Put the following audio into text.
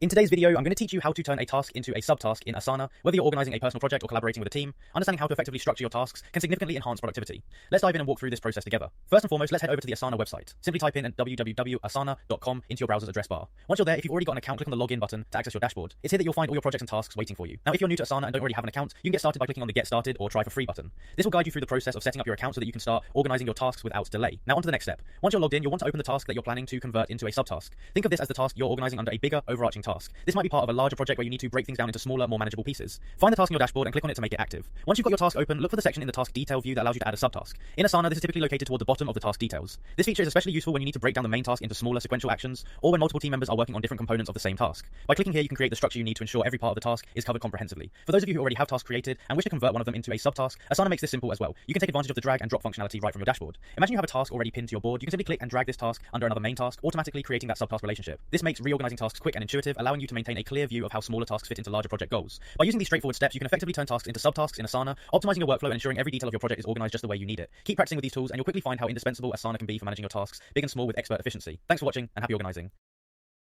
In today's video, I'm going to teach you how to turn a task into a subtask in Asana. Whether you're organizing a personal project or collaborating with a team, understanding how to effectively structure your tasks can significantly enhance productivity. Let's dive in and walk through this process together. First and foremost, let's head over to the Asana website. Simply type in www.asana.com into your browser's address bar. Once you're there, if you've already got an account, click on the login button to access your dashboard. It's here that you'll find all your projects and tasks waiting for you. Now, if you're new to Asana and don't already have an account, you can get started by clicking on the Get Started or Try for Free button. This will guide you through the process of setting up your account so that you can start organizing your tasks without delay. Now, on to the next step. Once you're logged in, you'll want to open the task that you're planning to convert into a subtask. Think of this as the task you're organizing under a bigger, overarching task. This might be part of a larger project where you need to break things down into smaller, more manageable pieces. Find the task in your dashboard and click on it to make it active. Once you've got your task open, look for the section in the task detail view that allows you to add a subtask. In Asana, this is typically located toward the bottom of the task details. This feature is especially useful when you need to break down the main task into smaller sequential actions, or when multiple team members are working on different components of the same task. By clicking here, you can create the structure you need to ensure every part of the task is covered comprehensively. For those of you who already have tasks created and wish to convert one of them into a subtask, Asana makes this simple as well. You can take advantage of the drag and drop functionality right from your dashboard. Imagine you have a task already pinned to your board. You can simply click and drag this task under another main task, automatically creating that subtask relationship. This makes reorganizing tasks quick and intuitive, allowing you to maintain a clear view of how smaller tasks fit into larger project goals. By using these straightforward steps, you can effectively turn tasks into subtasks in Asana, optimizing your workflow and ensuring every detail of your project is organized just the way you need it. Keep practicing with these tools and you'll quickly find how indispensable Asana can be for managing your tasks, big and small, with expert efficiency. Thanks for watching and happy organizing.